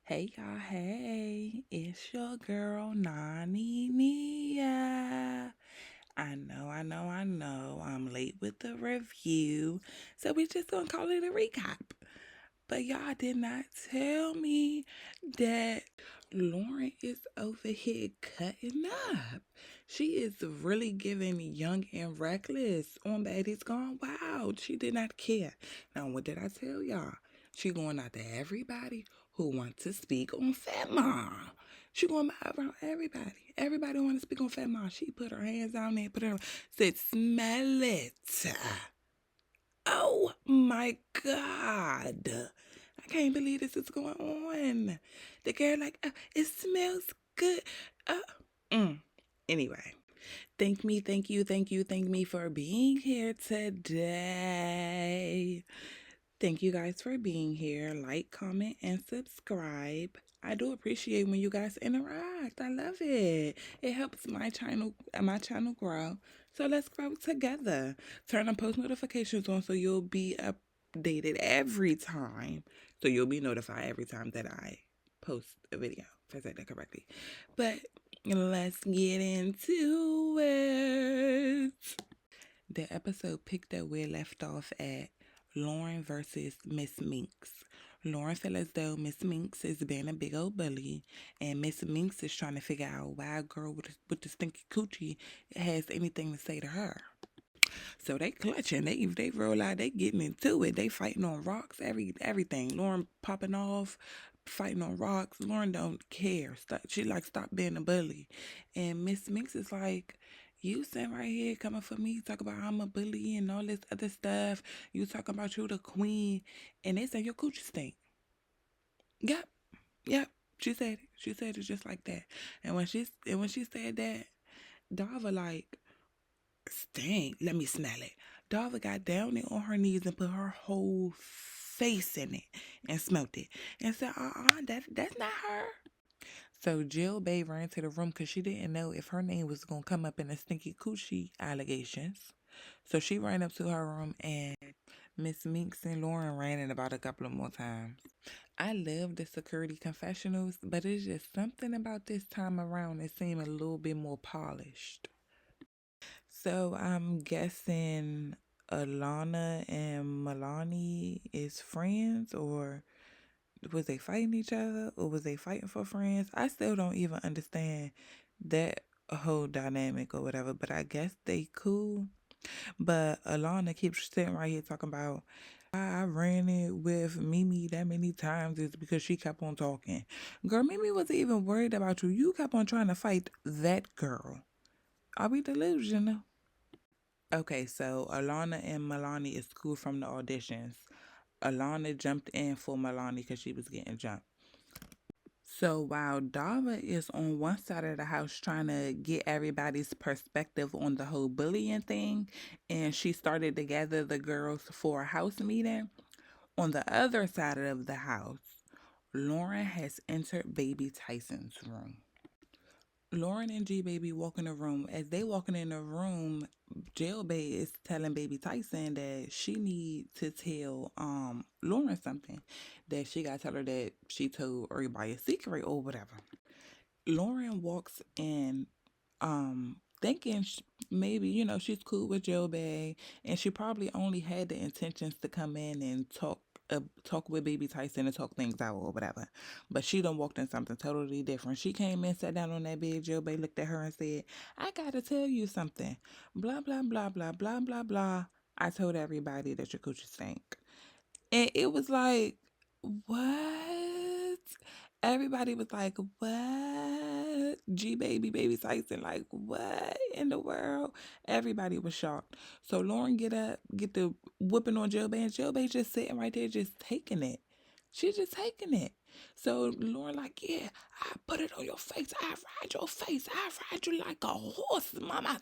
Hey y'all, hey, it's your girl Nani Nia. I know, I'm late with the review, so we just gonna call it a recap. But y'all did not tell me that Lauren is over here cutting up. She is really giving young and reckless on Baddies Gone Wild. She did not care. Now, what did I tell y'all? She going out to everybody who wants to speak on Fat Mom. She going around everybody. Everybody want to speak on Fat Mom. She put her hands down there, put her said, "Smell it." Oh my God. I can't believe this is going on. The girl like, it smells good. Uh, mm. Anyway, thank me for being here today. Thank you guys for being here. Like, comment, and subscribe. I do appreciate when you guys interact. I love it. It helps my channel grow. So let's grow together. Turn on post notifications on so you'll be updated every time. So you'll be notified every time that I post a video, if I said that correctly. But let's get into it. The episode picked up where it left off at Lauren versus Miss Minx. Lauren feel as though Miss Minx is being a big old bully, and Miss Minx is trying to figure out why a girl with the stinky coochie has anything to say to her. So they clutching, they roll out, they getting into it. They fighting on rocks, everything. Lauren popping off, fighting on rocks. Lauren don't care. She like stop being a bully, and Miss Minx is like, you sitting right here coming for me, talk about I'm a bully and all this other stuff. You talking about you the queen, and they say your coochie stink. Yep, yep. She said it. She said it just like that. And when she said that, Dava like, stink. Let me smell it. Dava got down there on her knees and put her whole face in it and smelt it and said, that's not her. So Jill Bay ran to the room because she didn't know if her name was going to come up in the stinky coochie allegations. So she ran up to her room and Miss Minx and Lauren ran in about a couple of more times. I love the security confessionals, but it's just something about this time around that seemed a little bit more polished. So I'm guessing Alana and Milani is friends, or was they fighting each other, or was they fighting for friends? I still don't even understand that whole dynamic or whatever, but I guess they cool. But Alana keeps sitting right here talking about I ran it with Mimi that many times is because she kept on talking. Girl, Mimi wasn't even worried about you. You kept on trying to fight that girl. Are we delusional? Okay, so Alana and Milani is cool from the auditions. Alana jumped in for Milani because she was getting jumped. So while Dava is on one side of the house trying to get everybody's perspective on the whole bullying thing, and she started to gather the girls for a house meeting, on the other side of the house, Lauren has entered Baby Tyson's room. Lauren and G Baby walk in the room. As they walking in the room, Jail Bay is telling Baby Tyson that she need to tell Lauren something. That she gotta tell her that she told everybody a secret or whatever. Lauren walks in thinking maybe, she's cool with Joe Bay, and she probably only had the intentions to come in and talk with Baby Tyson and talk things out or whatever. But she done walked in something totally different. She came in, sat down on that bed. Joe Bay looked at her and said, I gotta tell you something. Blah, blah, blah, blah, blah, blah, blah. I told everybody that your coochie stink. And it was like, what? Everybody was like, what? G Baby, Baby Tyson, like, what in the world? Everybody was shocked. So Lauren get up, get the whooping on Jill Bay, and Jill Bay just sitting right there, just taking it. She's just taking it. So Lauren like, yeah, I put it on your face. I ride your face. I ride you like a horse, mama.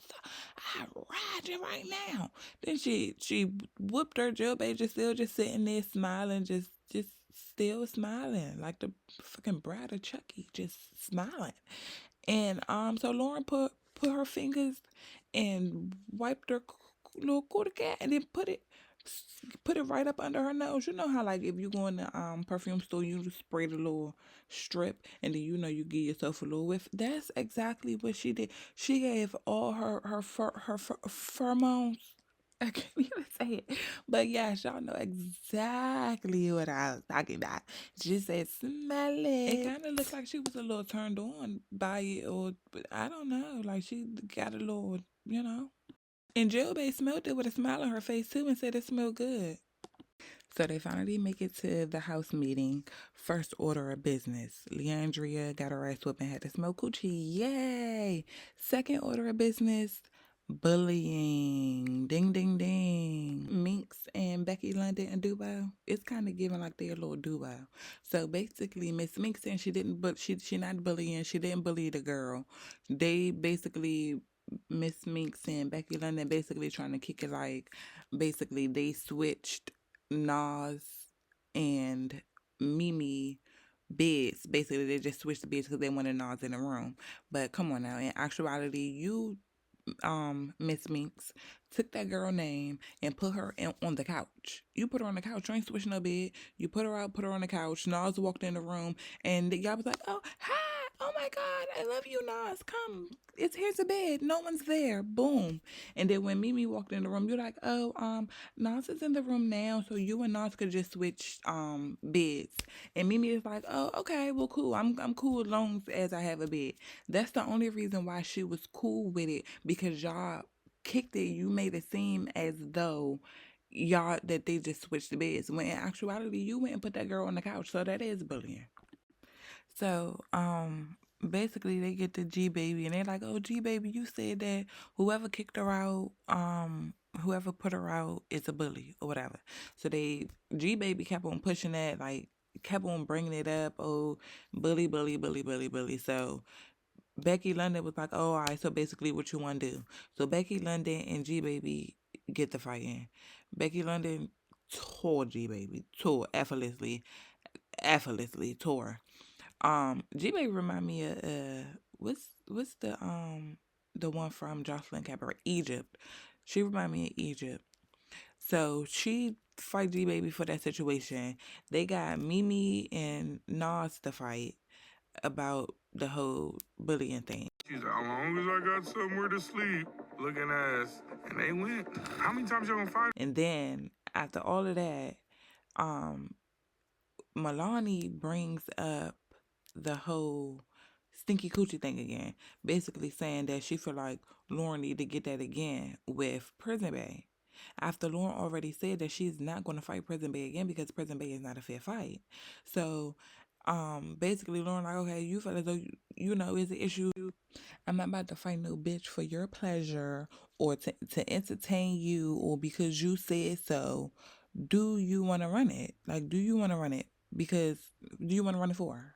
I ride you right now. Then she whooped her. Jill Bay just still just sitting there smiling, just still smiling like the fucking bride of Chucky, just smiling. And so Lauren put her fingers and wiped her little quarter cat and then put it Put it right up under her nose. You know how like if you go in the perfume store, you just spray the little strip, and then you give yourself a little whiff. That's exactly what she did. She gave all her pheromones. I can't even say it, but yes, y'all know exactly what I was talking about. She said, "Smell it." It kind of looked like she was a little turned on by it, or but I don't know. Like she got a little, you know. And Jill Bay smelled it with a smile on her face too and said it smelled good. So they finally make it to the house meeting. First order of business. Leandria got her ass whooped and had to smoke coochie. Yay! Second order of business. Bullying. Ding ding ding. Minx and Becky London and Dubo. It's kind of giving like they're a little duo. So basically Miss Minx saying she didn't but she not bullying, she didn't bully the girl. They basically Miss Minx and Becky London basically trying to kick it like basically they switched Nas and Mimi beds. Basically, they just switched the beds because they wanted Nas in the room. But come on now, in actuality, you Miss Minx took that girl name and put her on the couch. You put her on the couch. You ain't switching her bed. You put her out, put her on the couch. Nas walked in the room and y'all was like, "Oh, hi. Oh my God. I love you, Nas. Come. Here's a bed. No one's there." Boom. And then when Mimi walked in the room, you're like, "Oh, Nas is in the room now, so you and Nas could just switch beds." And Mimi is like, "Oh, okay, well cool. I'm cool as long as I have a bed." That's the only reason why she was cool with it, because y'all kicked it. You made it seem as though y'all that they just switched the beds, when in actuality you went and put that girl on the couch. So that is bullying. So basically they get the G Baby and they're like, "Oh, G Baby, you said that whoever kicked her out, whoever put her out is a bully or whatever." So they G Baby kept on pushing that, like kept on bringing it up. "Oh, bully, bully, bully, bully, bully." So Becky London was like, "Oh, all right, so basically what you want to do." So Becky London and G Baby get the fighting. Becky London tore G Baby, tore effortlessly tore. G Baby remind me of what's the one from Jocelyn Cabaret, Egypt. She remind me of Egypt. So she fight G Baby for that situation. They got Mimi and Nas to fight about the whole bullying thing. She's like, "As long as I got somewhere to sleep, looking ass." And they went. How many times y'all gonna fight? And then after all of that, um, Milani brings up the whole stinky coochie thing again, basically saying that she feel like Lauren need to get that again with Prison Bay. After Lauren already said that she's not going to fight Prison Bay again because Prison Bay is not a fair fight. So, basically Lauren like, "Okay, you feel as though you know it's an issue. I'm not about to fight no bitch for your pleasure or to entertain you or because you said so. Do you want to run it? Like, do you want to run it? Because do you want to run it for?"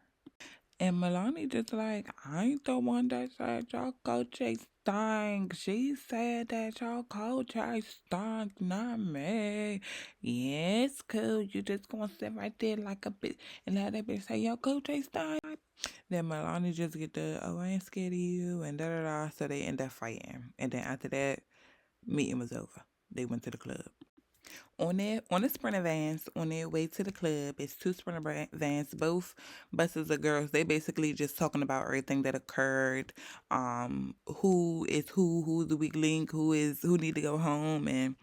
And Milani just like, "I ain't the one that said y'all coach stunk. She said that y'all coach stunk, not me. Yes, cool. You just gonna sit right there like a bitch and let that bitch say your coach stunk." Then Milani just get the, "Oh, I ain't scared of you," and da da da. So they end up fighting. And then after that, meeting was over. They went to the club. On the Sprinter vans, on their way to the club, it's two Sprinter vans, both buses of girls. They basically just talking about everything that occurred, who is who's the weak link, who need to go home, and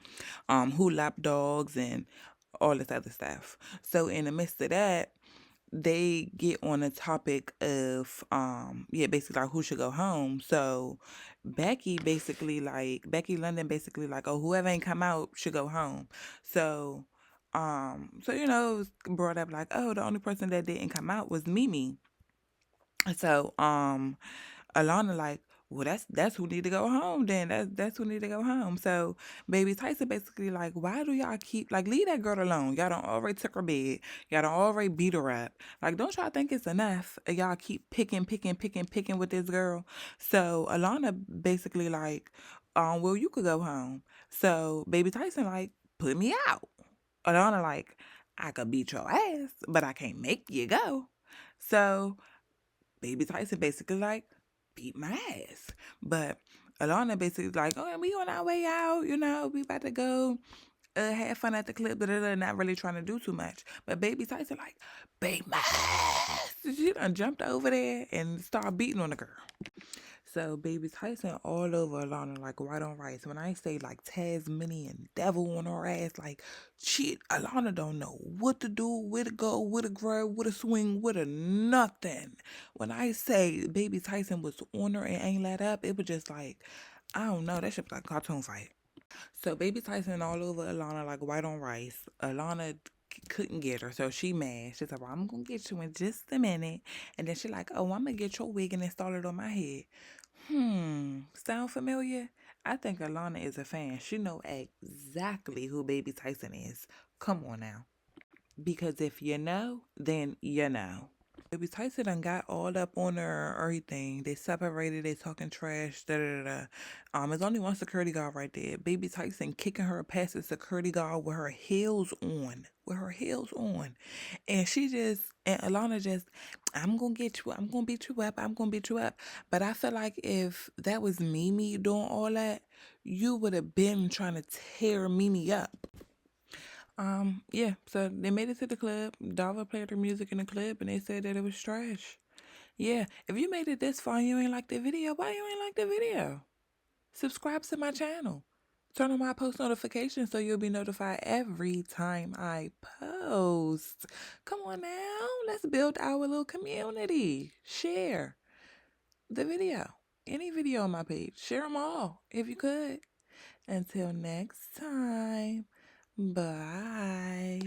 who lap dogs and all this other stuff. So in the midst of that, they get on the topic of basically like who should go home. So Becky London basically like, "Oh, whoever ain't come out should go home." So it was brought up like, "Oh, the only person that didn't come out was Mimi." So Alana like, "Well, that's who need to go home then. That's who need to go home." So Baby Tyson basically like, "Why do y'all keep like leave that girl alone? Y'all don't already took her bed. Y'all don't already beat her up. Like, don't y'all think it's enough? Y'all keep picking with this girl." So Alana basically like, "Well, you could go home." So Baby Tyson like, "Put me out." Alana like, "I could beat your ass, but I can't make you go." So Baby Tyson basically like, "Beat my ass." But Alana basically like, "Oh, we on our way out, we about to go had fun at the club, not really trying to do too much. But Baby Tyson like, baby, she done jumped over there and started beating on the girl. So Baby Tyson all over Alana like white on rice. When I say like Tasmanian devil on her ass, like shit, Alana don't know what to do, where to go, where to grab, where to swing, where to nothing. When I say Baby Tyson was on her and ain't let up, it was just like, I don't know, that shit was like a cartoon fight. So Baby Tyson all over Alana like white on rice. Alana couldn't get her, so she mad. She's like, well, I'm gonna get you in just a minute. And then she like, oh, I'm gonna get your wig and install it on my head. Sound familiar? I think Alana is a fan. She know exactly who Baby Tyson is. Come on now. Because if you know, then you know. Baby Tyson done got all up on her or everything. They separated, they talking trash, da da da da. There's only one security guard right there. Baby Tyson kicking her past the security guard with her heels on. With her heels on. And and Alana just, I'm gonna get you, I'm gonna beat you up, I'm gonna beat you up. But I feel like if that was Mimi doing all that, you would have been trying to tear Mimi up. Yeah, so they made it to the club. Dava played her music in the club and they said that it was trash. Yeah, if you made it this far and you ain't like the video, why you ain't like the video? Subscribe to my channel. Turn on my post notifications so you'll be notified every time I post. Come on now, let's build our little community. Share the video, any video on my page. Share them all if you could. Until next time, bye.